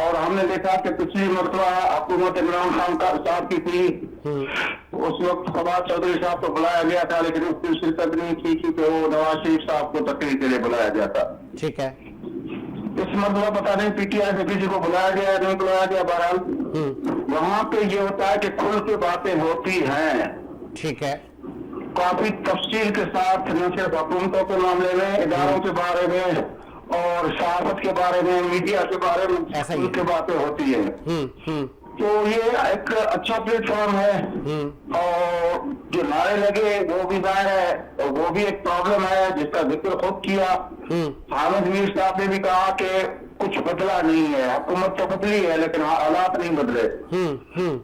اور ہم نے دیکھا کہ پچھلی مرتبہ حکومت عمران خان صاحب کی تھی، اس وقت فواد چودھری صاحب کو بلایا گیا تھا، لیکن اس کی شرکت نہیں کی کیونکہ وہ نواز شریف صاحب کو تقریر کے لیے بلایا گیا تھا. ٹھیک ہے. اس مرتبہ پتا نہیں پی ٹی آئی سے کسی کو بلایا گیا یا نہیں بلایا گیا. بہرحال وہاں پہ یہ ہوتا ہے کہ کھل کے باتیں ہوتی ہیں. ٹھیک ہے. کافی تفصیل کے ساتھ نہ صرف حکومتوں کے معاملے میں، اداروں کے بارے میں اور صحافت کے بارے میں، میڈیا کے بارے میں کھل کے باتیں ہوتی ہیں. تو یہ ایک اچھا پلیٹ فارم ہے. اور جو نعرے لگے وہ بھی ظاہر ہے، اور وہ بھی ایک پرابلم ہے جس کا ذکر خود کیا. حامد میر صاحب نے بھی کہا کہ کچھ بدلا نہیں ہے، حکومت تو بدلی ہے لیکن حالات نہیں بدلے.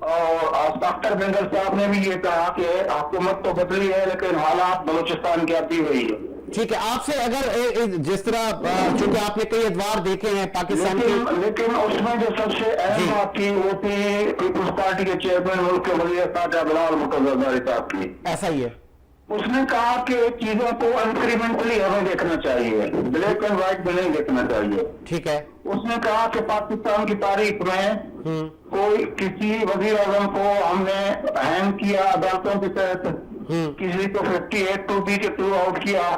اور ڈاکٹر بینگل صاحب نے بھی یہ کہا کہ حکومت تو بدلی ہے لیکن حالات بلوچستان کی آتی ہوئی ہے. ٹھیک ہے. آپ سے اگر جس طرح چونکہ آپ نے کئی ادوار دیکھے ہیں پاکستان کے، لیکن اس میں جو سب سے اہم بات تھی وہ تھی پیپلز پارٹی کے چیئرمین ملک کے وزیر خارجہ بلال مرتضی زرداری صاحب کی. ایسا ہی ہے. اس نے کہا کہ چیزوں کو انکریمنٹلی ہمیں دیکھنا چاہیے، بلیک اینڈ وائٹ میں نہیں دیکھنا چاہیے. ٹھیک ہے. اس نے کہا کہ پاکستان کی تاریخ میں کوئی کسی وزیر اعظم کو ہم نے ہینگ کیا عدالتوں کے تحت، کسی کو 58(2)B کے تھرو آؤٹ کیا،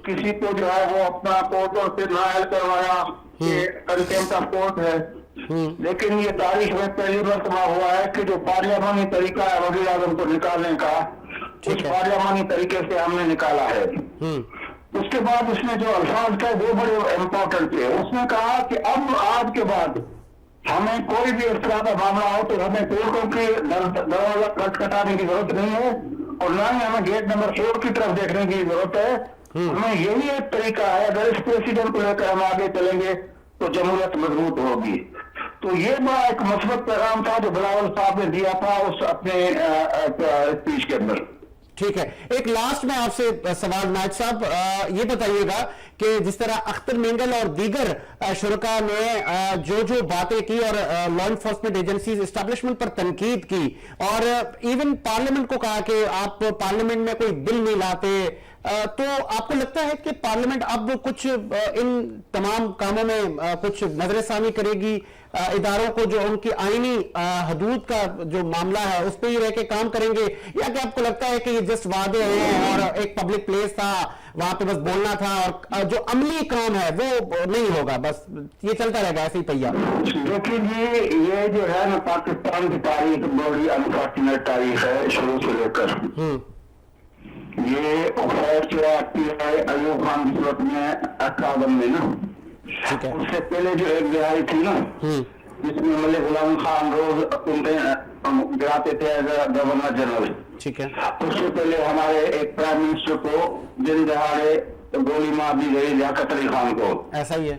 کسی کو جو ہے وہ اپنا کورٹوں سے نائل کروایا کہ کنٹمپٹ آف کورٹ ہے. لیکن یہ تاریخ میں پہلی مرتبہ ہوا ہے کہ جو پارلیمانی طریقہ ہے وزیر اعظم کو نکالنے کا، اس پارلیمانی طریقے سے ہم نے نکالا ہے. اس کے بعد اس نے جو الفاظ کہے وہ بڑے امپورٹنٹ تھے. اس نے کہا کہ اب آج کے بعد ہمیں کوئی بھی اس طرح کا معاملہ ہو تو ہمیں کورٹوں کی دروازہ کھٹکھٹانے کی ضرورت نہیں ہے، اور نہ ہی ہمیں گیٹ نمبر 4 کی طرف دیکھنے کی ضرورت ہے. ہمیں یہی ایک طریقہ ہے، اگر اس پریسیڈنٹ کو لے کر ہم آگے چلیں گے تو جمہوریت مضبوط ہوگی. تو یہ بڑا ایک مثبت پیغام تھا جو بلاول صاحب نے دیا تھا اس اپنے اسپیچ کے اندر. ٹھیک ہے. ایک لاسٹ میں آپ سے سوال نائب صاحب یہ بتائیے گا کہ جس طرح اختر مینگل اور دیگر شرکاء نے جو باتیں کی اور لا انفورسمنٹ ایجنسیز اسٹیبلشمنٹ پر تنقید کی اور ایون پارلیمنٹ کو کہا کہ آپ پارلیمنٹ میں کوئی بل نہیں لاتے، تو آپ کو لگتا ہے کہ پارلیمنٹ اب کچھ ان تمام کاموں میں کچھ نظر ثانی کرے گی، اداروں کو جو ان کی آئینی حدود کا جو معاملہ ہے اس پہ ہی رہ کے کام کریں گے، یا کہ آپ کو لگتا ہے کہ یہ جسٹ وعدے ہیں اور ایک پبلک پلیس تھا وہاں پہ بس بولنا تھا اور جو عملی کام ہے وہ نہیں ہوگا، بس یہ چلتا رہے گا ایسے ہی پہیا؟ دیکھیے جی، یہ جو ہے نا پاکستان کی تاریخ بڑی انفارچونیٹ تاریخ ہے شروع سے لے کر. یہ خیر جو آتی ہے ایوب خان کی صورت میں 58 میں نا، اس سے پہلے جو ایک دہائی تھی نا جس میں ملک غلام خان روز گراتے تھے گورنر جنرل. ٹھیک ہے. اس سے پہلے ہمارے ایک پرائم منسٹر کو دن دہاڑے گولی مار دی گئی لیاقت علی خان کو. ایسا ہی ہے.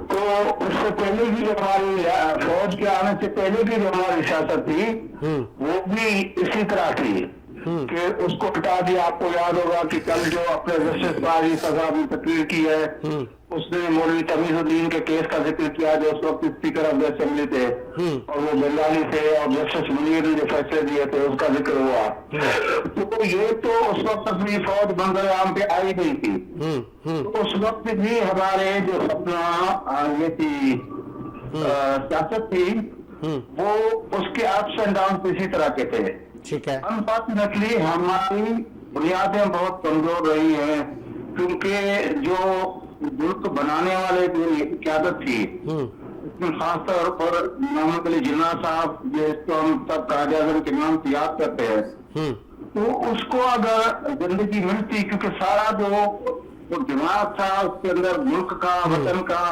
تو اس سے پہلے کی جو ہماری فوج کے آنے سے پہلے کی جو ہماری سیاست تھی وہ بھی اسی طرح تھی کہ اس کو ہٹا دیا. آپ کو یاد ہوگا کہ کل جو اپنے جسٹس قاضی صاحب نے تقریر کی ہے اس نے مولوی تمیز الدین کے کیس کا ذکر کیا جو اس وقت اسپیکر آف دی اسمبلی تھے اور وہ بنگالی تھے، اور جسٹس منیر نے جو فیصلے دیے تھے اس کا ذکر ہوا. تو یہ تو اس وقت اپنی فوج منظر عام پہ آئی نہیں تھی. تو اس وقت بھی ہمارے جو اپنا یہ تھی سیاست تھی وہ اس کے اپس اینڈ ڈاؤن اسی طرح کے تھے. ٹھیک ہے. انفارچونیٹلی ہماری بنیادیں بہت کمزور رہی ہیں کیونکہ جو ملک بنانے والے جو قیادت تھی اس میں خاص طور پر محمد علی جناح صاحب جس کو ہم سب قائد اعظم کے نام سے یاد کرتے ہیں، تو اس کو اگر زندگی ملتی، کیونکہ سارا جو دماغ تھا اس کے اندر ملک کا، وطن کا،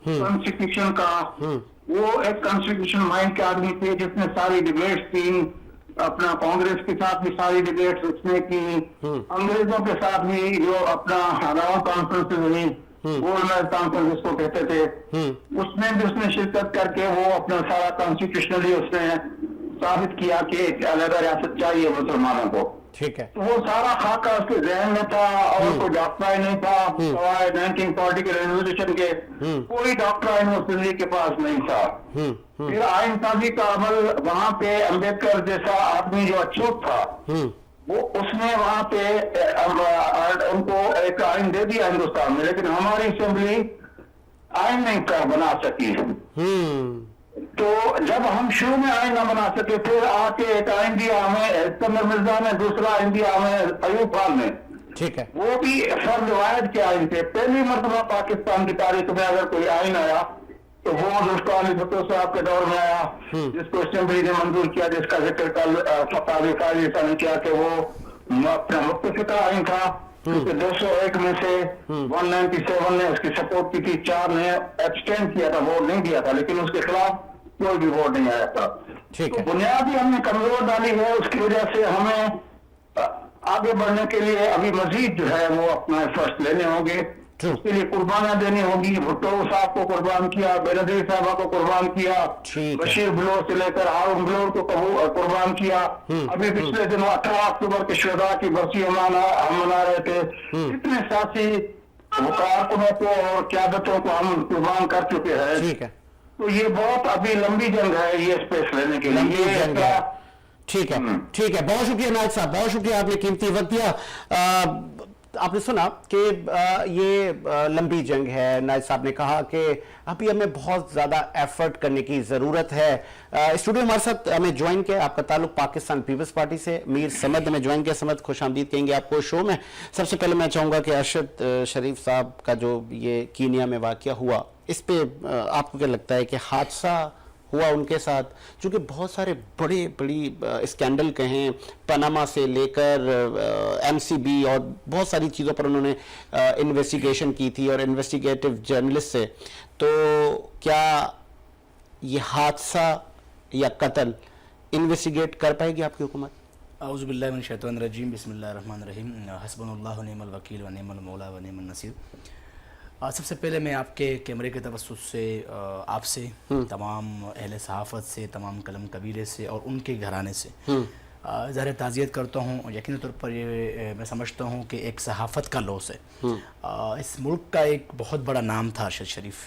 کانسٹیٹیوشن کا، وہ ایک کانسٹیٹیوشن مائنڈ کے آدمی تھے جس نے ساری ڈبیٹس کی، اپنا کانگریس کے ساتھ بھی ساری ڈبیٹس اس نے کی، انگریزوں کے ساتھ بھی جو اپنا راؤنڈ کانفرنس ہوئی گولڈ کانفرنس جس کو کہتے تھے اس میں بھی اس نے شرکت کر کے وہ اپنا سارا کانسٹیٹیوشنلی اس نے ثابت کیا کہ ایک علیحدہ ریاست چاہیے مسلمانوں کو. ٹھیک ہے. وہ سارا خاکہ اس کے ذہن میں تھا اور کوئی ڈاکٹرائن نہیں تھا سوائے 1940 کے ریزولوشن کے، کوئی ڈاکٹرائن اس دلی کے پاس نہیں تھا. پھر آئین سازی کا عمل وہاں پہ امبیڈکر جیسا آدمی جو اچھوت تھا وہ اس نے وہاں پہ ان کو ایک آئین دے دیا ہندوستان میں، لیکن ہماری اسمبلی آئین نہیں بنا سکی. تو جب ہم شروع میں آئین نہ بنا سکے، پھر آ کے ایک آئین دیا ہمیں اسکندر مرزا نے، دوسرا آئین دیا ہمیں ایوب خان نے، ٹھیک ہے، وہ بھی فرد واحد کے آئین تھے. پہلی مرتبہ پاکستان کی تاریخ میں اگر کوئی آئین آیا تو وہ ذوالفقار علی بھٹو صاحب کے دور میں آیا، جس کو اسمبلی نے منظور کیا، جس کا ذکر کل فتح قاضی صاحب نے کیا کہ وہ اپنا متفقہ آئین تھا. 201 میں سے 197 نے اس کی سپورٹ کی تھی، 4 نے ایبسٹین کیا تھا، ووٹ نہیں دیا تھا، لیکن اس کے خلاف کوئی بھی ووٹ نہیں آیا تھا. تو بنیادی ہم نے کمزور ڈالی ہے، اس کی وجہ سے ہمیں آگے بڑھنے کے لیے ابھی مزید جو ہے وہ اپنا ایفرٹس لینے ہوں گے، اس کے لیے قربانیاں دینی ہوگی. بھٹو صاحب کو قربان کیا، بینظیر صاحبہ کو قربان کیا، بشیر بلور سے لے کر ہارون بلور کو قربان کیا. ابھی پچھلے دنوں 18 اکتوبر کے شہداء کی برسی ہم منا رہے تھے. کتنے سیاسی کارکنوں کو اور قیادتوں کو ہم قربان کر چکے ہیں. تو یہ بہت ابھی لمبی جنگ ہے یہ اسپیس لینے کے لیے. ٹھیک ہے، ٹھیک ہے، بہت شکریہ نائب صاحب، بہت شکریہ، آپ نے قیمتی وقت دیا. آپ نے سنا کہ یہ لمبی جنگ ہے. نائب صاحب نے کہا کہ ابھی ہمیں بہت زیادہ ایفرٹ کرنے کی ضرورت ہے. اسٹوڈیو ہمارے ساتھ ہمیں جوائن کیا، آپ کا تعلق پاکستان پیپلز پارٹی سے، میر سمد ہمیں جوائن کیا. سمد خوش آمدید کہیں گے آپ کو شو میں. سب سے پہلے میں چاہوں گا کہ ارشد شریف صاحب کا جو یہ کینیا میں واقعہ ہوا، اس پہ آپ کو کیا لگتا ہے کہ حادثہ ہوا ان کے ساتھ، چونکہ بہت سارے بڑی اسکینڈل کہیں پاناما سے لے کر ایم سی بی اور بہت ساری چیزوں پر انہوں نے انویسٹیگیشن کی تھی اور انویسٹیگیٹو جرنلسٹ سے، تو کیا یہ حادثہ یا قتل انویسٹیگیٹ کر پائے گی آپ کی حکومت؟ اعوذ باللہ من الشیطان الرجیم، بسم اللہ الرحمن الرحیم، حسبنا اللہ ونعم الوکیل ونعم المولا ونعم النصیر. سب سے پہلے میں آپ کے کیمرے کے توسط سے آپ سے، تمام اہل صحافت سے، تمام قلم کبیرے سے اور ان کے گھرانے سے ظاہر تعزیت کرتا ہوں. یقینی طور پر یہ میں سمجھتا ہوں کہ ایک صحافت کا لوس ہے. اس ملک کا ایک بہت بڑا نام تھا ارشد شریف.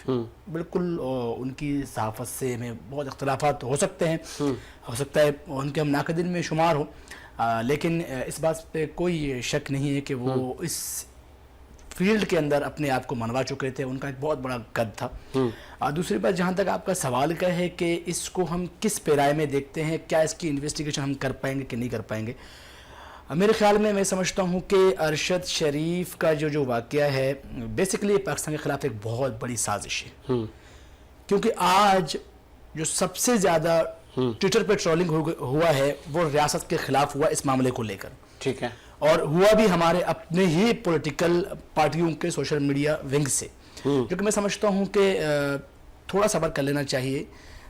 بالکل ان کی صحافت سے ہمیں بہت اختلافات ہو سکتے ہیں، ہو سکتا ہے ان کے ہم ناقدین میں شمار ہوں، لیکن اس بات پہ کوئی شک نہیں ہے کہ وہ اس فیلڈ کے اندر اپنے آپ کو منوا چکے تھے. ان کا ایک بہت بڑا قد تھا. دوسری بات، جہاں تک آپ کا سوال کا ہے کہ اس کو ہم کس پیرائے میں دیکھتے ہیں، کیا اس کی انویسٹیگیشن ہم کر پائیں گے کہ نہیں کر پائیں گے، میرے خیال میں سمجھتا ہوں کہ ارشد شریف کا جو واقعہ ہے بیسیکلی پاکستان کے خلاف ایک بہت بڑی سازش ہے. کیونکہ آج جو سب سے زیادہ ٹویٹر پہ ٹرولنگ ہوا ہے وہ ریاست کے خلاف ہوا اس معاملے کو لے کر. ٹھیک ہے، اور ہوا بھی ہمارے اپنے ہی پولیٹیکل پارٹیوں کے سوشل میڈیا ونگ سے، جو کہ میں سمجھتا ہوں کہ تھوڑا صبر کر لینا چاہیے.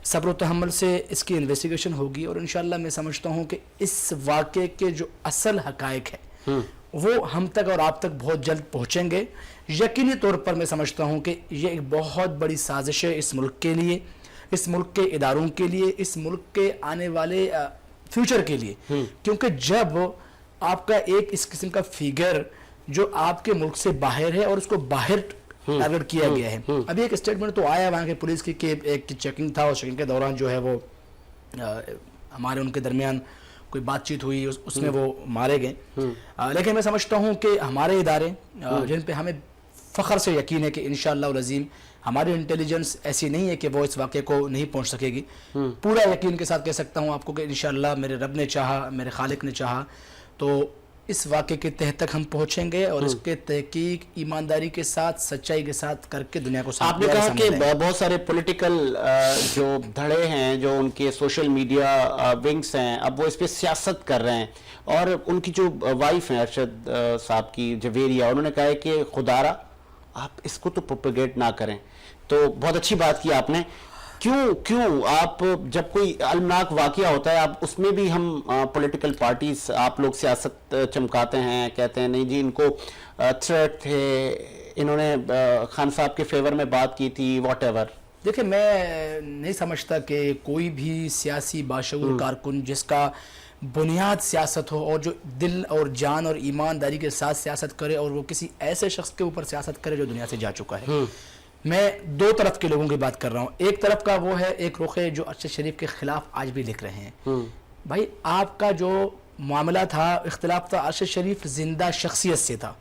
صبر و تحمل سے اس کی انویسٹیگیشن ہوگی اور انشاءاللہ میں سمجھتا ہوں کہ اس واقعے کے جو اصل حقائق ہیں وہ ہم تک اور آپ تک بہت جلد پہنچیں گے. یقینی طور پر میں سمجھتا ہوں کہ یہ ایک بہت بڑی سازش ہے اس ملک کے لیے، اس ملک کے اداروں کے لیے، اس ملک کے آنے والے فیوچر کے لیے. کیونکہ جب آپ کا ایک اس قسم کا فیگر جو آپ کے ملک سے باہر ہے اور اس کو باہر ٹارگٹ کیا گیا ہے. ابھی ایک اسٹیٹمنٹ تو آیا وہاں کے پولیس کی کہ ایک چیکنگ تھا اور چیکنگ کے دوران جو ہے وہ ہمارے ان کے درمیان کوئی بات چیت ہوئی، اس میں وہ مارے گئے. لیکن میں سمجھتا ہوں کہ ہمارے ادارے جن پہ ہمیں فخر سے یقین ہے کہ انشاءاللہ العظیم ہماری انٹیلیجنس ایسی نہیں ہے کہ وہ اس واقعے کو نہیں پہنچ سکے گی. پورا یقین کے ساتھ کہہ سکتا ہوں آپ کو کہ انشاءاللہ میرے رب نے چاہا، میرے خالق نے چاہا تو اس واقعے کے تہ تک ہم پہنچیں گے اور اس کے تحقیق ایمانداری کے ساتھ، سچائی کے ساتھ کر کے دنیا کو آپ نے کہا کہ بہت سارے پولیٹیکل جو دھڑے ہیں، جو ان کے سوشل میڈیا ونگز ہیں، اب وہ اس پہ سیاست کر رہے ہیں. اور ان کی جو وائف ہیں ارشد صاحب کی، جویریہ، انہوں نے کہا ہے کہ خدارا آپ اس کو تو پروپیگیٹ نہ کریں. تو بہت اچھی بات کی آپ نے. کیوں آپ جب کوئی المناک واقعہ ہوتا ہے آپ اس میں بھی ہم پولیٹیکل پارٹیز، آپ لوگ سیاست چمکاتے ہیں، کہتے ہیں نہیں جی ان کو تھریٹ تھے، انہوں نے خان صاحب کے فیور میں بات کی تھی، واٹ ایور. دیکھیں میں نہیں سمجھتا کہ کوئی بھی سیاسی باشعور کارکن جس کا بنیاد سیاست ہو اور جو دل اور جان اور ایمانداری کے ساتھ سیاست کرے اور وہ کسی ایسے شخص کے اوپر سیاست کرے جو دنیا سے جا چکا ہے. میں دو طرف کے لوگوں کی بات کر رہا ہوں. ایک طرف کا وہ ہے ایک رخ جو ارشد شریف کے خلاف آج بھی لکھ رہے ہیں. بھائی آپ کا جو معاملہ تھا، اختلاف تھا، ارشد شریف زندہ شخصیت سے تھا.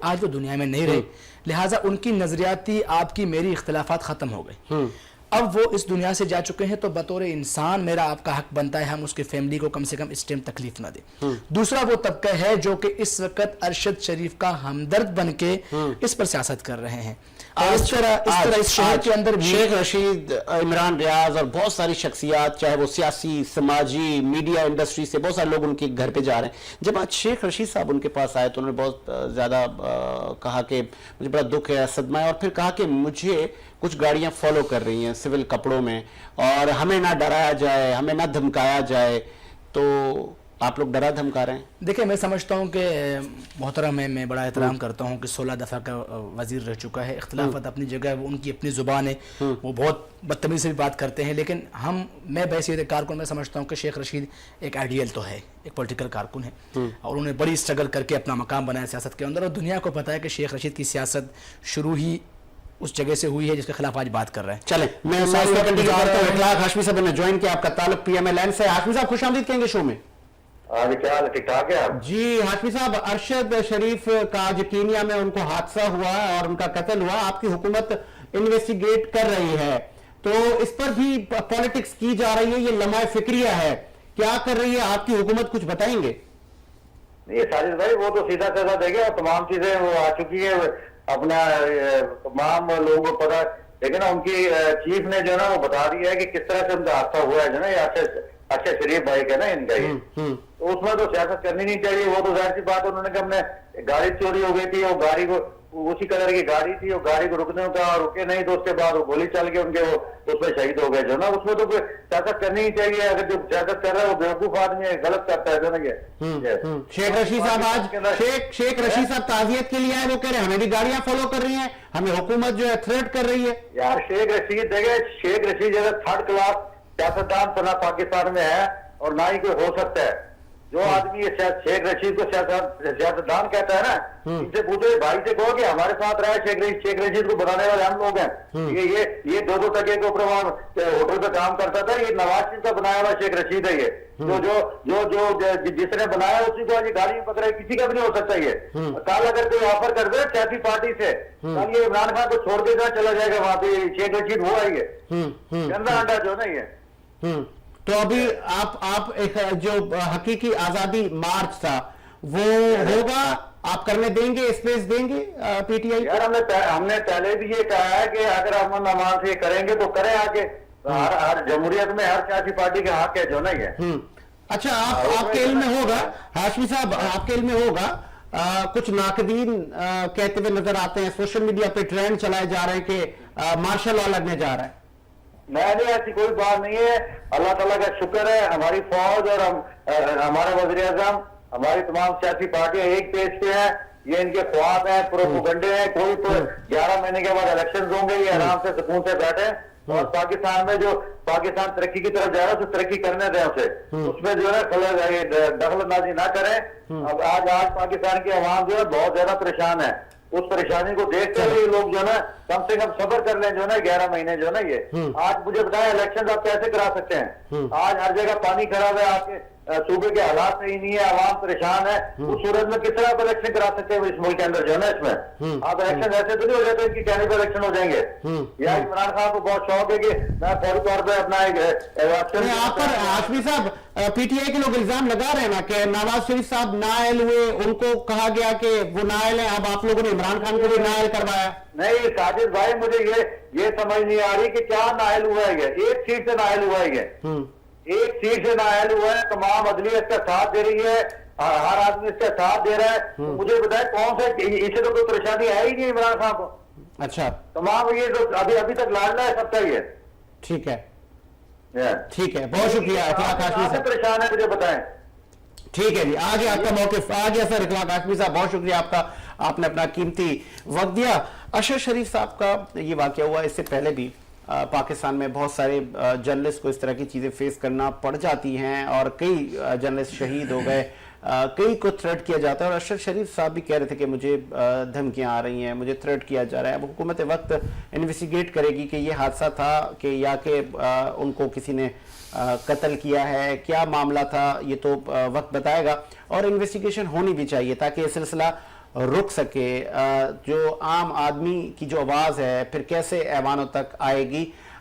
آج وہ دنیا میں نہیں رہے، لہٰذا ان کی نظریاتی آپ کی میری اختلافات ختم ہو گئے. اب وہ اس دنیا سے جا چکے ہیں تو بطور انسان میرا آپ کا حق بنتا ہے ہم اس کی فیملی کو کم سے کم اس ٹائم تکلیف نہ دیں. دوسرا وہ طبقہ ہے جو کہ اس وقت ارشد شریف کا ہمدرد بن کے اس پر سیاست کر رہے ہیں. اور اس طرح اس شہر کے اندر بھی شیخ رشید، عمران ریاض اور بہت ساری شخصیات، چاہے وہ سیاسی، سماجی، میڈیا انڈسٹری سے بہت سارے لوگ ان کے گھر پہ جا رہے ہیں. جب آج شیخ رشید صاحب ان کے پاس آئے تو انہوں نے بہت زیادہ کہا کہ مجھے بڑا دکھ ہے، صدمہ ہے، اور پھر کہا کہ مجھے کچھ گاڑیاں فالو کر رہی ہیں سول کپڑوں میں اور ہمیں نہ ڈرایا جائے، ہمیں نہ دھمکایا جائے. تو آپ لوگ ڈرا دھمکا رہے ہیں؟ دیکھیں میں سمجھتا ہوں کہ محترم ہے، میں بڑا احترام کرتا ہوں کہ 16 دفعہ کا وزیر رہ چکا ہے. اختلافات اپنی جگہ ہے، وہ ان کی اپنی زبان ہے، وہ بہت بدتمیزی سے بھی بات کرتے ہیں. لیکن میں بحیثیت کارکن میں سمجھتا ہوں کہ شیخ رشید ایک آئیڈیل تو ہے، ایک پولیٹیکل کارکن ہے، اور انہوں نے بڑی اسٹرگل کر کے اپنا مقام بنایا سیاست کے اندر. اور دنیا کو پتہ ہے کہ شیخ رشید کی سیاست شروع ہی اس جگہ سے ہوئی ہے جس کے خلاف آج بات کر رہے ہیں. چلیں میں اخلاق ہاشمی صاحب نے جوائن کیا. آپ کا تعلق پی ایم ایل این سے. ہاشمی صاحب خوش آمدید کہیں گے شو میں. کیا حال ہے؟ ٹھیک ٹھاک ہے آپ؟ جی ہاشمی صاحب، ارشد شریف کا آج کینیا میں ان کو حادثہ ہوا اور ان کا قتل ہوا، آپ کی حکومت انویسٹیگیٹ کر رہی ہے تو اس پر بھی پالیٹکس کی جا رہی ہے، یہ لمحہ فکریہ ہے، کیا کر رہی ہے آپ کی حکومت؟ کچھ بتائیں گے؟ نہیں ساجد بھائی، وہ تو سیدھا سیدھا دے گا، تمام چیزیں وہ آ چکی ہے، اپنا تمام لوگوں کو پتا. لیکن ان کی چیف نے جو ہے نا وہ بتا دیا ہے کہ کس طرح سے ان کا حادثہ ہوا ہے جو نا، یہ اچھا شریف بھائی کا نا ان کا یہ، تو اس میں تو سیاست کرنی نہیں چاہیے. وہ تو ظاہر سی بات انہوں نے کہ ہم نے گاڑی چوری ہو گئی تھی، وہ گاڑی کو اسی قدر کی گاڑی تھی، وہ گاڑی کو رکنے کا رکے نہیں تو اس کے بعد وہ گولی چل کے ان کے وہ اس میں شہید ہو گئے جو نا. اس میں تو کوئی سیاست کرنی نہیں چاہیے. اگر جو سیاست کر رہا ہے وہ بیوقوف آدمی ہے، غلط کرتا ہے جو نا. یہ شیخ رشید صاحب آج شیخ رشید صاحب تعزیت کے لیے آئے، وہ کہہ رہے ہیں ہمیں بھی گاڑیاں فالو کر رہی ہیں، ہمیں حکومت جو ہے تھریٹ کر رہی ہے. یار شیخ رشید دیکھے، شیخ رشید جو ہے تھرڈ کلاس سیاستدان تو نہ پاکستان میں ہے اور نہ ہی کوئی ہو سکتا ہے. جو آدمی یہ شیخ رشید کو سیاستدان کہتا ہے نا، ان سے پوچھو بھائی سے کہو کہ ہمارے ساتھ رہا ہے شیخ رشید کو بنانے والے ہم لوگ ہیں. یہ 2 ٹکے کے اوپر وہاں ہوٹل پہ کام کرتا تھا، یہ نواز شریف کا بنایا ہوا شیخ رشید ہے. یہ جو جس نے بنایا اسی کو آج گاڑی میں پکڑا ہے، کسی کا بھی نہیں ہو سکتا. یہ کل اگر کوئی آفر کر دے سیاسی پارٹی سے، کل یہ عمران خان کو چھوڑ کے جہاں چلا جائے گا وہاں پہ شیخ رشید وہ آئی ہے گندا انڈا جو نا یہ. تو ابھی آپ ایک جو حقیقی آزادی مارچ تھا وہ ہوگا، آپ کرنے دیں گے، اسپیس دیں گے پی ٹی آئی؟ یار ہم نے پہلے بھی یہ کہا ہے کہ اگر امن امان سے کریں گے تو کریں آگے. ہر جمہوریت میں ہر سیاسی پارٹی کا حق ہے جو نا یہ. اچھا آپ کے علم میں ہوگا ہاشمی صاحب، آپ کے علم میں ہوگا کچھ ناقدین کہتے ہوئے نظر آتے ہیں، سوشل میڈیا پہ ٹرینڈ چلائے جا رہے ہیں کہ مارشل لا لگنے جا رہا ہے. نہیں ایسی کوئی بات نہیں ہے. اللہ تعالیٰ کا شکر ہے، ہماری فوج اور ہمارا وزیر اعظم، ہماری تمام سیاسی پارٹیاں ایک پیج پہ ہیں. یہ ان کے خواب ہیں، پروپیگنڈے ہیں. کوئی 11 مہینے کے بعد الیکشن ہوں گے، یہ آرام سے سکون سے بیٹھے. اور پاکستان میں جو پاکستان ترقی کی طرف جا رہا ہے اسے ترقی کرنے دیں اسے، اس میں جو ہے دخل اندازی نہ کریں. اب آج پاکستان کی عوام جو ہے بہت زیادہ پریشان ہے. اس پریشانی کو دیکھتے ہوئے لوگ جو ہے نا کم سے کم صبر کر لیں جو ہے نا 11 مہینے جو ہے نا یہ. آج مجھے بتائیں الیکشن آپ کیسے کرا سکتے ہیں؟ آج ہر جگہ پانی خراب ہے، آپ کے صوبے کے حالات صحیح نہیں ہے، عوام پریشان ہے. اس صورت میں کس طرح آپ الیکشن کرا سکتے ہیں اس ملک کے اندر جو ہے نا؟ اس میں آپ الیکشن ایسے تو نہیں ہو جاتے کہ کہنے پہ الیکشن ہو جائیں گے. یا عمران خان کو بہت شوق ہے کہ میں فوری طور پہ اپنا آپ پر ہاشمی صاحب پی ٹی آئی کے لوگ الزام لگا رہے ہیں نا کہ نواز شریف صاحب نائل ہوئے، ان کو کہا گیا کہ وہ نائل ہیں، اب آپ لوگوں نے عمران خان کو بھی نائل کروایا. نہیں ساجد بھائی، مجھے یہ سمجھ نہیں آ رہی کہ کیا نائل ہوا ہے. ایک سیٹ سے نائل ہوا ہے، ایک سیٹ سے نائل ہوا ہے. تمام عدلیہ اس کا ساتھ دے رہی ہے، ہر آدمی اس کا ساتھ دے رہا ہے. مجھے بتائیں کون سا، اسے تو کوئی پریشانی ہے ہی نہیں عمران خان کو. اچھا تمام یہ تو ابھی تک لالنا ہے سب کا ہی ہے. ٹھیک ہے ٹھیک ہے، بہت شکریہ اخلاق ہاشمی صاحب. پریشان ہے مجھے بتائیں. ٹھیک ہے جی، آگے آپ کا موقف آ گیا سر. اخلاق ہاشمی صاحب بہت شکریہ آپ کا، آپ نے اپنا قیمتی وقت دیا. ارشد شریف صاحب کا یہ واقعہ ہوا، اس سے پہلے بھی پاکستان میں بہت سارے جرنلسٹ کو اس طرح کی چیزیں فیس کرنا پڑ جاتی ہیں اور کئی جرنلسٹ شہید ہو گئے، کئی کو تھریٹ کیا جاتا ہے. اور ارشد شریف صاحب بھی کہہ رہے تھے کہ مجھے دھمکیاں آ رہی ہیں، مجھے تھریٹ کیا جا رہا ہے. اب حکومت وقت انویسٹیگیٹ کرے گی کہ یہ حادثہ تھا کہ یا کہ ان کو کسی نے قتل کیا ہے، کیا معاملہ تھا، یہ تو وقت بتائے گا. اور انویسٹیگیشن ہونی بھی چاہیے تاکہ یہ سلسلہ رک سکے. جو عام آدمی کی جو آواز ہے پھر کیسے ایوانوں تک آئے گی.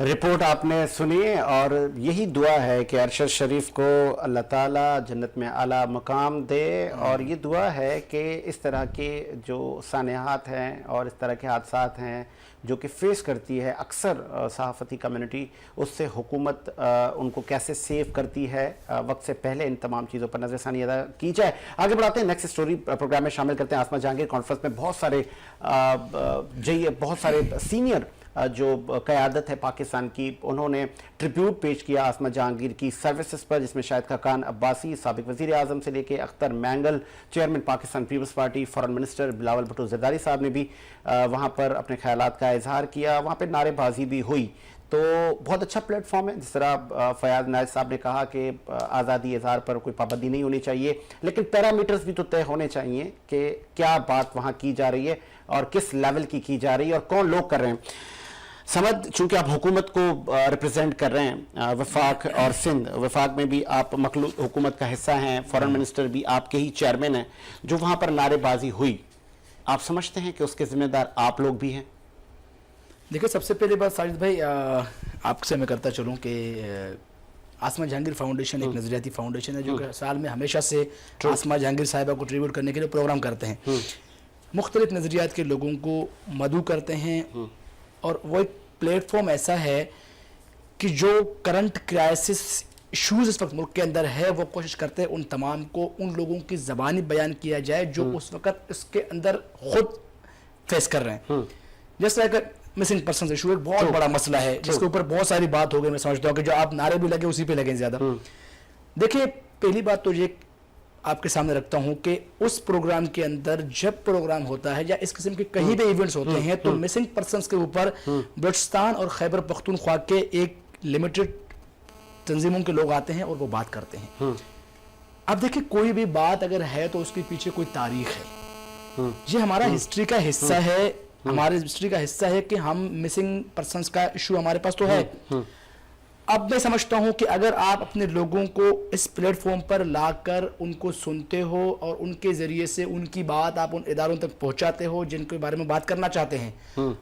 رپورٹ آپ نے سنی اور یہی دعا ہے کہ ارشد شریف کو اللہ تعالیٰ جنت میں اعلیٰ مقام دے، اور یہ دعا ہے کہ اس طرح کے جو سانحات ہیں اور اس طرح کے حادثات ہیں جو کہ فیس کرتی ہے اکثر صحافتی کمیونٹی، اس سے حکومت ان کو کیسے سیو کرتی ہے، وقت سے پہلے ان تمام چیزوں پر نظر ثانی ادا کی جائے۔ آگے بڑھاتے ہیں، نیکسٹ سٹوری پروگرام میں شامل کرتے ہیں آسما جہانگیر۔ کانفرنس میں بہت سارے سینئر جو قیادت ہے پاکستان کی، انہوں نے ٹریبیوٹ پیش کیا آسما جہانگیر کی سروسز پر، جس میں شاہد خاقان عباسی سابق وزیر اعظم سے لے کے Akhtar Mengal chairman Pakistan Peoples Party, foreign minister Bilawal Bhutto Zardari صاحب نے بھی وہاں پر اپنے خیالات کا اظہار کیا۔ وہاں پہ نعرے بازی بھی ہوئی، تو بہت اچھا پلیٹ فارم ہے۔ جس طرح فیاض نائب صاحب نے کہا کہ آزادی اظہار پر کوئی پابندی نہیں ہونی چاہیے، لیکن پیرامیٹرز بھی تو طے ہونے چاہیے کہ کیا بات وہاں کی جا رہی ہے اور کس لیول کی جا رہی ہے اور کون لوگ کر رہے ہیں۔ سمد، چونکہ آپ حکومت کو ریپرزینٹ کر رہے ہیں، وفاق اور سندھ، وفاق میں بھی آپ مخلوط حکومت کا حصہ ہیں، فارن منسٹر بھی آپ کے ہی چیئرمین ہیں، جو وہاں پر نعرے بازی ہوئی، آپ سمجھتے ہیں کہ اس کے ذمہ دار آپ لوگ بھی ہیں؟ دیکھیں، سب سے پہلے بات ساجد بھائی آپ سے میں کرتا چلوں کہ آسما جہانگیر فاؤنڈیشن ایک نظریاتی فاؤنڈیشن ہے جو کہ سال میں ہمیشہ سے آسما جہانگیر صاحبہ کو ٹریبیوٹ کرنے کے لیے پروگرام کرتے ہیں، مختلف نظریات کے لوگوں کو مدعو کرتے ہیں، اور وہ ایک پلیٹ فارم ایسا ہے کہ جو کرنٹ کرائسس ایشوز اس وقت ملک کے اندر ہے، وہ کوشش کرتے ہیں ان تمام کو ان لوگوں کی زبانی بیان کیا جائے جو اس وقت اس کے اندر خود فیس کر رہے ہیں۔ جس طرح کہ مسنگ پرسنز ایشو ایک بہت بڑا مسئلہ ہے جس کے اوپر بہت ساری بات ہو گئی، میں سمجھتا ہوں کہ جو آپ نعرے بھی لگے اسی پہ لگیں زیادہ۔ دیکھیں، پہلی بات تو یہ آپ کے سامنے رکھتا ہوں کہ اس پروگرام کے اندر جب پروگرام ہوتا ہے یا اس قسم کے کہیں بھی ایونٹس ہوتے ہیں تو مسنگ پرسنز کے اوپر بلوچستان اور خیبر پختونخوا کے ایک لمیٹڈ تنظیموں کے لوگ آتے ہیں اور وہ بات کرتے ہیں۔ اب دیکھیں، کوئی بھی بات اگر ہے تو اس کے پیچھے کوئی تاریخ ہے، یہ ہمارا ہسٹری کا حصہ ہے، ہمارے ہسٹری کا حصہ ہے کہ ہم مسنگ پرسنز کا ایشو ہمارے پاس تو ہے۔ اب میں سمجھتا ہوں کہ اگر آپ اپنے لوگوں کو اس پلیٹ فارم پر لا کر ان کو سنتے ہو اور ان کے ذریعے سے ان کی بات آپ ان اداروں تک پہنچاتے ہو جن کے بارے میں بات کرنا چاہتے ہیں،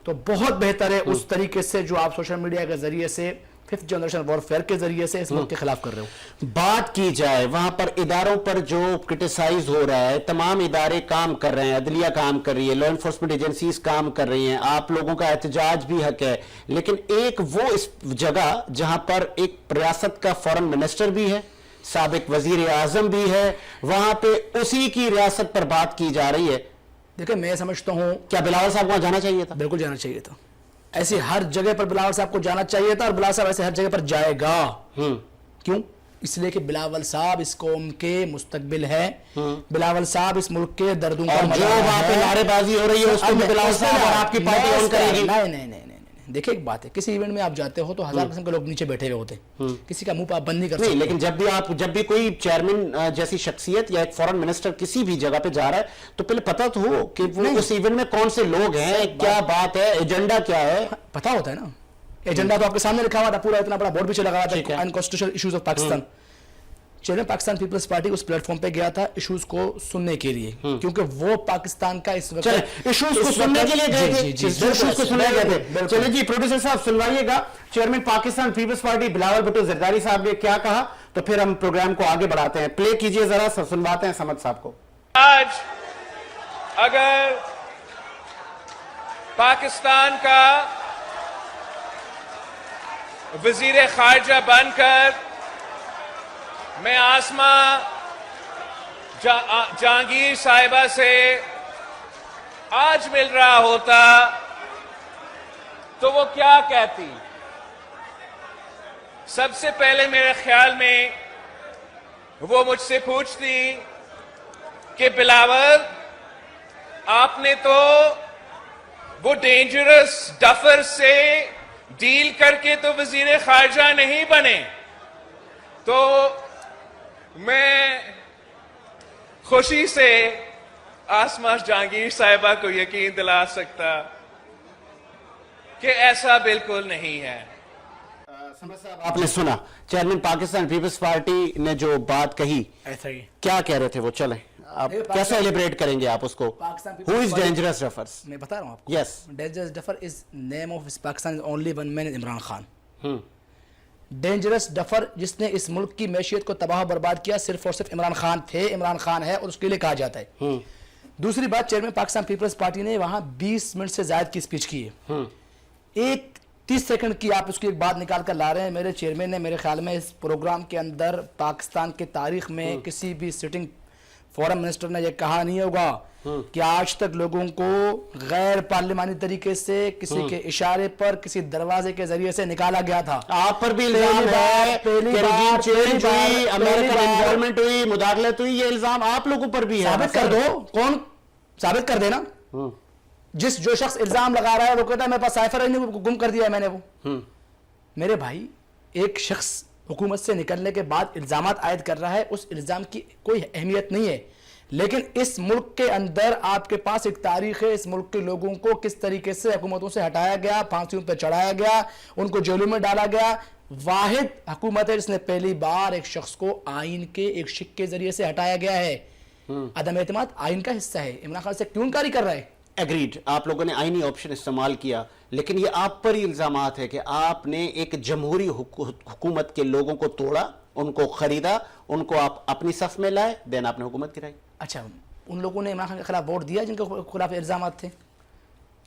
تو بہت بہتر ہے اس طریقے سے جو آپ سوشل میڈیا کے ذریعے سے ففتھ جنریشن وارفیئر کے ذریعے سے اس ملک کے خلاف کر رہے ہو، بات کی جائے۔ وہاں پر اداروں پر جو کرٹیسائز ہو رہا ہے، تمام ادارے کام کر رہے ہیں، عدلیہ کام کر رہی ہے، لا انفورسمنٹ ایجنسیز کام کر رہی ہیں، آپ لوگوں کا احتجاج بھی حق ہے، لیکن ایک وہ اس جگہ جہاں پر ایک ریاست کا فارن منسٹر بھی ہے، سابق وزیر اعظم بھی ہے، وہاں پہ اسی کی ریاست پر بات کی جا رہی ہے۔ دیکھیں، میں سمجھتا ہوں کیا بلاول صاحب وہاں جانا چاہیے تھا؟ بالکل جانا چاہیے تھا، ایسی ہر جگہ پر بلاول صاحب کو جانا چاہیے تھا، اور بلاول صاحب ایسے ہر جگہ پر جائے گا۔ کیوں؟ اس لیے کہ بلاول صاحب اس قوم کے مستقبل ہے، بلاول صاحب اس ملک کے دردوں کا جو وہاں پہ نعرے بازی ہو رہی ہے اس کو بھی بلاول صاحب اور آپ کی پارٹی آن کرے گی؟ نہیں، دیکھیں ایک بات ہے، کسی ایونٹ میں آپ جاتے ہو تو ہزار قسم کے لوگ نیچے بیٹھے ہوئے ہوتے ہیں، کسی کا منہ پہ آپ بند نہیں کر سکتے، لیکن جب بھی کوئی چیئرمین جیسی شخصیت یا ایک فارن منسٹر کسی بھی جگہ پہ جا رہا ہے تو پہلے پتہ تو ہو کہ وہ اس ایونٹ میں کون سے لوگ ہیں، کیا بات ہے، ایجنڈا کیا ہے، پتہ ہوتا ہے نا۔ ایجنڈا تو آپ کے سامنے لکھا ہوا تھا، پورا اتنا بڑا بورڈ بھی لگا ہوا تھا، انکانسٹیٹیوشنل ایشوز آف پاکستان۔ چلیں، پاکستان پیپلز پارٹی اس پلیٹ فارم پہ گیا تھا ایشوز کو سننے کے لیے، کیونکہ وہ پاکستان کا اس وقت ایشوز کو سننے کے لیے گئے تھے، ایشوز کو سننے گئے تھے۔ چلیں جی، پروڈیوسر صاحب سنوائیے گا چیئرمین پاکستان پیپلز پارٹی بلاول بھٹو زرداری صاحب نے کیا کہا، تو پھر ہم پروگرام کو آگے بڑھاتے ہیں۔ پلے کیجئے ذرا، سنواتے ہیں سمد صاحب کو۔ آج اگر پاکستان کا وزیر خارجہ بن کر میں آسما جہانگیر صاحبہ سے آج مل رہا ہوتا تو وہ کیا کہتی؟ سب سے پہلے میرے خیال میں وہ مجھ سے پوچھتی کہ بلاول، آپ نے تو وہ ڈینجرس ڈفر سے ڈیل کر کے تو وزیر خارجہ نہیں بنے، تو میں خوشی سے آسما جہانگیر صاحبہ کو یقین دلا سکتا کہ ایسا بالکل نہیں ہے۔ سمد صاحب، آپ نے سنا چیئرمین پاکستان پیپلز پارٹی نے جو بات کہی، ایسا ہی کیا کہہ رہے تھے وہ؟ چلیں، آپ کیسے ایلیبریٹ کریں گے آپ اس کو؟ Who is dangerous duffers؟ میں بتا رہا ہوں آپ کو، Yes. dangerous duffer is name of Pakistan is only one man is Imran Khan. Dangerous differ جس نے اس ملک کی معیشت کو تباہ برباد کیا صرف اور صرف عمران خان تھے، عمران خان ہے اور اس کے لیے کہا جاتا ہے۔ دوسری بات، چیئرمین پاکستان پیپلز پارٹی نے وہاں 20 منٹ سے زائد کی سپیچ کی ہے، ایک 30 سیکنڈ کی آپ اس کی ایک بات نکال کر لا رہے ہیں۔ میرے چیئرمین نے میرے خیال میں اس پروگرام کے اندر پاکستان کے تاریخ میں کسی بھی سٹنگ فورم منسٹر نے یہ کہا نہیں ہوگا کہ آج تک لوگوں کو غیر پارلیمانی طریقے سے کسی کے اشارے پر کسی دروازے کے ذریعے سے نکالا گیا تھا۔ آپ پر بھی الزام ہے کہ رجیم چینج ہوئی، امریکن انوالومنٹ ہوئی، مداخلت ہوئی، یہ الزام آپ لوگوں پر بھی ہے۔ ثابت کر دو، کون ثابت کر دینا؟ جو شخص الزام لگا رہا ہے وہ کہتا ہے میرے پاس سائفر ہے، گم کر دیا ہے میں نے وہ۔ میرے بھائی، ایک شخص حکومت سے نکلنے کے بعد الزامات عائد کر رہا ہے، اس الزام کی کوئی اہمیت نہیں ہے، لیکن اس ملک کے اندر آپ کے پاس ایک تاریخ ہے، اس ملک کے لوگوں کو کس طریقے سے حکومتوں سے ہٹایا گیا، پھانسیوں پہ چڑھایا گیا، ان کو جیلوں میں ڈالا گیا۔ واحد حکومت ہے جس نے پہلی بار ایک شخص کو آئین کے ایک شق کے ذریعے سے ہٹایا گیا ہے۔ عدم اعتماد آئین کا حصہ ہے، عمران خان سے کیوں انکاری کر رہا ہے؟ ایگریڈ، آپ لوگوں نے آئینی آپشن استعمال کیا، لیکن یہ آپ پر ہی الزامات ہے کہ آپ نے ایک جمہوری حکومت کے لوگوں کو توڑا، ان کو خریدا، ان کو آپ اپنی صف میں لائے، دین آپ نے حکومت گرائی۔ اچھا، ان لوگوں نے عمران خان کے خلاف ووٹ دیا جن کے خلاف الزامات تھے؟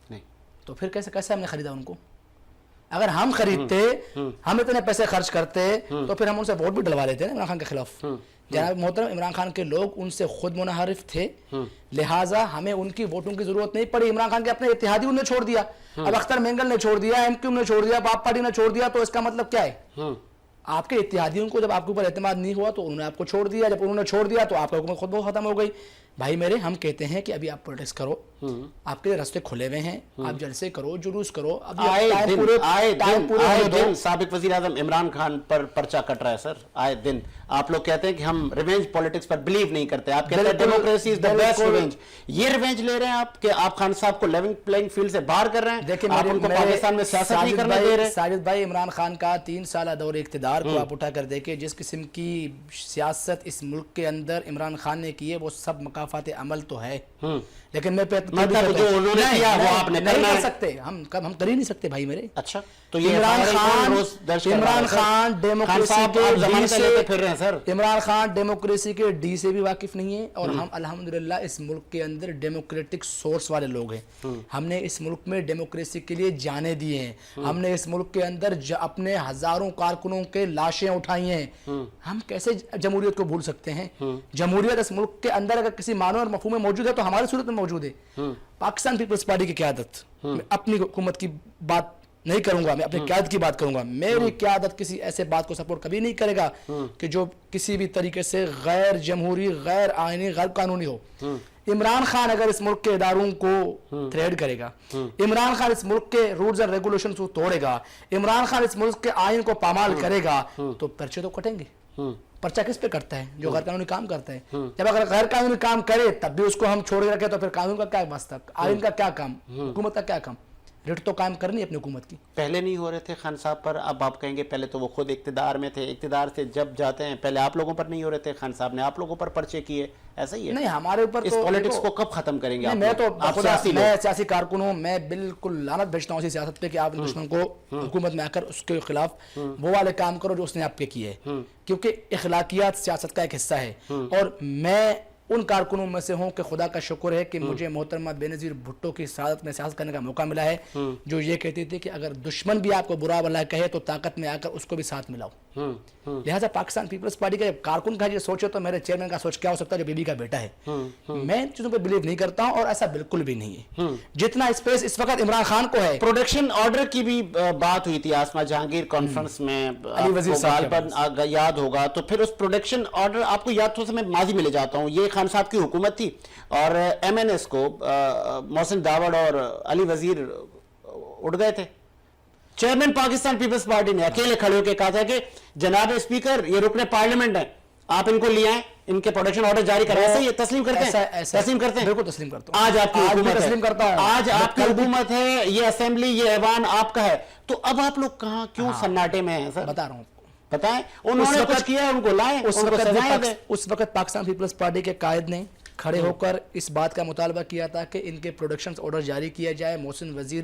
نہیں۔ تو پھر کیسے ہم نے خریدا ان کو؟ اگر ہم خریدتے، ہم اتنے پیسے خرچ کرتے تو پھر ہم ان سے ووٹ بھی ڈلوا لیتے نا عمران خان کے خلاف۔ جناب محترم، عمران خان کے لوگ ان سے خود منحرف تھے، لہٰذا ہمیں ان کی ووٹوں کی ضرورت نہیں پڑی۔ عمران خان کے اپنے اتحادی انہوں نے چھوڑ دیا، اب اختر مینگل نے چھوڑ دیا، ایم کیو نے چھوڑ دیا، باپ پارٹی نے چھوڑ دیا، تو اس کا مطلب کیا ہے؟ آپ کے اتحادیوں کو جب آپ کے اوپر اعتماد نہیں ہوا تو انہوں نے آپ کو چھوڑ دیا، جب انہوں نے چھوڑ دیا تو آپ کا حکومت خود بہت ختم ہو گئی۔ بھائی میرے، ہم کہتے ہیں کہ ابھی آپ پولیٹکس کرو، آپ کے راستے کھلے ہوئے ہیں، آپ جلسے کرو، جلوس کرو۔ آئے دن سابق وزیر اعظم عمران خان پر پرچہ کٹ رہا ہے سر، آئے دن آپ لوگ کہتے ہیں کہ ہم ریونج پولیٹکس پر بلیو نہیں کرتے، آپ کہتے ہیں democracy is the best revenge. یہ ریونج لے رہے ہیں آپ کہ آپ خان صاحب کو لیونگ پلینگ فیلڈ سے باہر کر رہے ہیں، آپ ان کو پاکستان میں سیاست نہیں کرنے دے رہے۔ ساجد بھائی، عمران خان کا 3 سالہ دور اقتدار کو آپ اٹھا کر دیکھیں، جس قسم کی سیاست اس ملک کے اندر عمران خان نے کی ہے وہ سب مقافات عمل تو ہے، لیکن میں جو انہوں نے کیا وہ آپ نے نہیں کر سکتے، ہم کر ہی نہیں سکتے بھائی میرے۔ اچھا، تو یہ عمران خان ڈیموکریسی کے ڈی سے بھی واقف نہیں ہے، اور ہم الحمدللہ اس ملک کے اندر ڈیموکریٹک سورس والے لوگ ہیں۔ ہم نے اس ملک میں ڈیموکریسی کے لیے جانے دیے ہیں، ہم نے اس ملک کے اندر اپنے ہزاروں کارکنوں کے لاشیں اٹھائی ہیں۔ ہم کیسے جمہوریت کو بھول سکتے ہیں؟ جمہوریت اس ملک کے اندر اگر کسی معنی اور مفہوم میں موجود ہے تو ہماری صورت میں موجود ہے۔ پاکستان پیپلز پارٹی کی قیادت، میں اپنی حکومت کی بات نہیں کروں گا، میں اپنی قیادت کی بات کروں گا۔ میری قیادت کسی ایسے بات کو سپورٹ کبھی نہیں کرے گا کہ جو کسی بھی طریقے سے غیر جمہوری، غیر آئینی، غیر قانونی ہو۔ عمران خان اگر اس ملک کے اداروں کو تھریڈ کرے گا، عمران خان اس ملک کے رولز اینڈ ریگولیشنز کو توڑے گا، عمران خان اس ملک کے آئین کو پامال کرے گا، تو پرچے تو کٹیں گے۔ پرچہ کس پہ کرتا ہے؟ جو غیر قانونی کام کرتا ہے۔ جب اگر غیر قانونی کام کرے تب بھی اس کو ہم چھوڑ کے رکھے تو پھر قانون کا کیا واسطہ، آئین کا کیا کام، حکومت کا کیا کام؟ ریٹ تو قائم کرنی اپنی حکومت کی۔ پہلے نہیں ہو رہے تھے خان صاحب پر، اب آپ کہیں گے پہلے تو وہ خود اقتدار میں تھے، اقتدار سے جب جاتے ہیں پہلے آپ لوگوں پر نہیں ہو رہے تھے، خان صاحب نے آپ لوگوں پر پرچے کیے، ایسا ہی ہے؟ نہیں، ہمارے اوپر اس پولیٹکس کو کب ختم کریں گے؟ میں سیاسی کارکن ہوں، میں بالکل لعنت بھیجتا ہوں اسی سیاست پہ کہ آپ دشمن کو حکومت میں آ کر اس کے خلاف وہ والے کام کرو جو اس نے آپ کے کیے، کیونکہ اخلاقیات سیاست کا ایک حصہ ہے۔ اور میں ان کارکنوں میں سے ہوں کہ خدا کا شکر ہے کہ مجھے محترمہ بینظیر بھٹو کی سعادت میں سیاست کرنے کا موقع ملا ہے، جو یہ کہتی تھی کہ اگر دشمن بھی آپ کو برا بھلا کہے تو طاقت میں آ کر اس کو بھی ساتھ ملاؤ۔ لہٰذا پاکستان پیپلز پارٹی کا کارکن کا یہ سوچے تو میرے چیئرمین کا سوچ کیا ہو سکتا ہے جو بی بی کا بیٹا ہے؟ میں ان چیزوں پہ بلیو نہیں کرتا ہوں، اور ایسا بالکل بھی نہیں ہے۔ جتنا اسپیس اس وقت عمران خان کو ہے، پروڈکشن آرڈر کی بھی بات ہوئی تھی آسما جہانگیر کانفرنس میں، علی وزیر صاحب یاد ہوگا، تو پھر اس پروڈکشن آرڈر آپ کو یاد، تھوڑا سا میں ماضی میں لے جاتا ہوں، یہ خان صاحب کی حکومت تھی اور ایم این ایس کو محسن داوڑ اور علی وزیر اٹھ گئے تھے، چیئرمین پاکستان پیپلز پارٹی نے اکیلے کھڑے ہو کے کہا تھا کہ جناب اسپیکر یہ رکن پارلیمنٹ ہیں، آپ ان کو لے آئیں، ان کے پروڈکشن آرڈر جاری کریں۔ ایسا یہ تسلیم کرتے ہیں؟ تسلیم کرتے ہیں؟ بالکل تسلیم کرتا ہوں۔ آج آپ کی حکومت تسلیم کرتا ہوں، آج آپ کی حکومت ہے، یہ اسمبلی، یہ ایوان آپ کا ہے، تو اب آپ لوگ کہاں کیوں سناٹے میں ہیں سر؟ بتا رہا ہوں، بتائیں، انہوں نے کچھ کیا، ان کو لائیں، اس وقت پاکستان پیپلز پارٹی کے قائد نے کھڑے ہو کر اس بات کا مطالبہ کیا تھا کہ ان کے پروڈکشن آرڈر جاری کیا جائے، محسن وزیر،